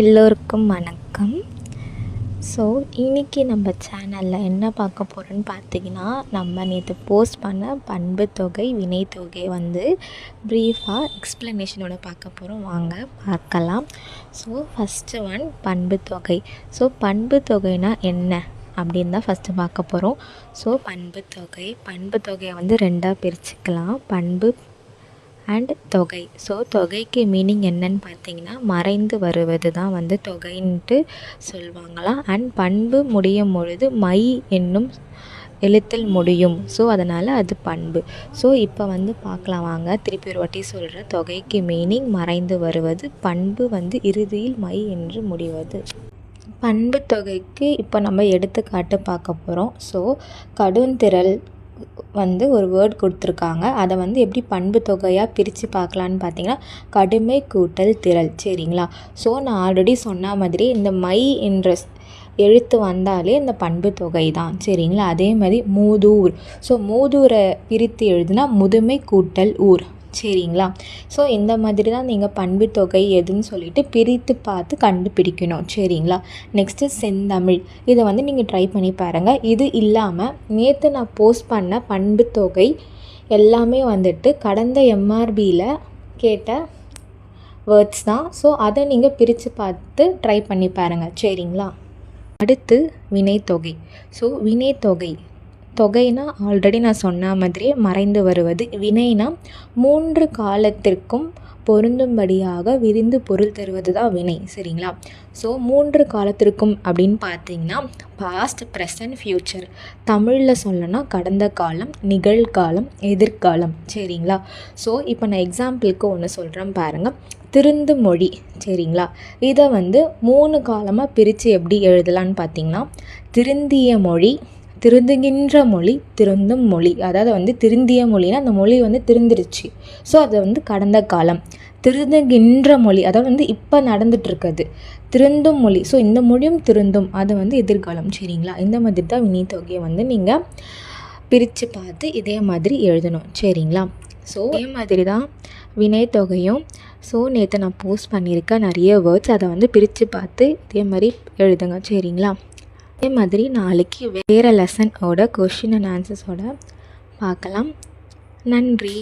எல்லோருக்கும் வணக்கம். ஸோ இன்றைக்கி நம்ம சேனலில் என்ன பார்க்க போகிறோன்னு பார்த்தீங்கன்னா, நம்ம நேற்று போஸ்ட் பண்ண பண்பு தொகை வினை தொகை வந்து ப்ரீஃபாக எக்ஸ்ப்ளனேஷனோட பார்க்க போகிறோம். வாங்க பார்க்கலாம். ஸோ ஃபஸ்ட்டு ஒன் பண்பு தொகை. ஸோ பண்பு தொகைனா என்ன அப்படின்னு தான் ஃபஸ்ட்டு பார்க்க போகிறோம். ஸோ பண்பு தொகையை வந்து ரெண்டாக பிரிச்சுக்கலாம், பண்பு அண்ட் தொகை. ஸோ தொகைக்கு மீனிங் என்னன்னு பார்த்தீங்கன்னா, மறைந்து வருவது தான் வந்து தொகைன்ட்டு சொல்லுவாங்களாம். அண்ட் பண்பு முடியும் பொழுது மை என்னும் எழுத்தில் முடியும். ஸோ அதனால் அது பண்பு. ஸோ இப்போ வந்து பார்க்கலாம் வாங்க. திருப்பி ஒரு வாட்டி சொல்கிற, தொகைக்கு மீனிங் மறைந்து வருவது, பண்பு வந்து இறுதியில் மை என்று முடிவது. பண்பு தொகைக்கு இப்போ நம்ம எடுத்துக்காட்டு பார்க்க போகிறோம். ஸோ கடுந்திரள் வந்து ஒரு வேர்ட் கொடுத்துருக்காங்க. அதை வந்து எப்படி பண்பு தொகையாக பிரித்து பார்க்கலான்னு பார்த்தீங்கன்னா, கடுமை கூட்டல் திரள். சரிங்களா? ஸோ நான் ஆல்ரெடி சொன்ன மாதிரி இந்த மை என்ற எழுத்து வந்தாலே இந்த பண்பு தொகை தான். சரிங்களா? அதே மாதிரி மூதூர். ஸோ மூதூரை பிரித்து எழுதுனா முதுமை கூட்டல் ஊர். சரிங்களா? ஸோ இந்த மாதிரி தான் நீங்கள் பண்பு தொகை எதுன்னு சொல்லிட்டு பிரித்து பார்த்து கண்டுபிடிக்கணும். சரிங்களா? நெக்ஸ்ட்டு செந்தமிழ். இதை வந்து நீங்கள் ட்ரை பண்ணி பாருங்கள். இது இல்லாமல் நேற்று நான் போஸ்ட் பண்ண பண்பு தொகை எல்லாமே வந்துட்டு கடந்த எம்ஆர்பியில் கேட்ட வேர்ட்ஸ் தான். ஸோ அதை நீங்கள் பிரித்து பார்த்து ட்ரை பண்ணி பாருங்கள். சரிங்களா? அடுத்து வினைத்தொகை. ஸோ வினைத்தொகை தொகைனா ஆல்ரெடி நான் சொன்ன மாதிரியே மறைந்து வருவது. வினைனா 3 காலத்திற்கும் பொருந்தும்படியாக விரிந்து பொருள் தருவது தான் வினை. சரிங்களா? ஸோ 3 காலத்திற்கும் அப்படின்னு பார்த்தீங்கன்னா, பாஸ்ட், ப்ரெசன்ட், ஃப்யூச்சர். தமிழில் சொல்லணும்னா கடந்த காலம், நிகழ்காலம், எதிர்காலம். சரிங்களா? ஸோ இப்போ நான் எக்ஸாம்பிளுக்கு ஒன்று சொல்கிறேன் பாருங்கள். திருந்து மொழி. சரிங்களா? இதை வந்து 3 காலமாக பிரித்து எப்படி எழுதலான்னு பார்த்தீங்கன்னா, திருந்திய மொழி, திருந்துகின்ற மொழி, திருந்தும் மொழி. அதாவது வந்து திருந்திய மொழினா அந்த மொழி வந்து திருந்துருச்சு. ஸோ அது வந்து கடந்த காலம். திருந்துகின்ற மொழி அதாவது வந்து இப்போ நடந்துகிட்ருக்குது. திருந்தும் மொழி. ஸோ இந்த மொழியும் திருந்தும், அது வந்து எதிர்காலம். சரிங்களா? இந்த மாதிரி தான் வினைத்தொகையை வந்து நீங்கள் பிரித்து பார்த்து இதே மாதிரி எழுதணும். சரிங்களா? ஸோ இதே மாதிரி தான் வினைத்தொகையும். ஸோ நேற்று நான் போஸ்ட் பண்ணியிருக்கேன் நிறைய வேர்ட்ஸ், அதை வந்து பிரித்து பார்த்து இதே மாதிரி எழுதுங்க. சரிங்களா? அதே மாதிரி நாளைக்கு வேறு லெசனோட கொஷின் அண்ட் ஆன்சர்ஸோட பார்க்கலாம். நன்றி.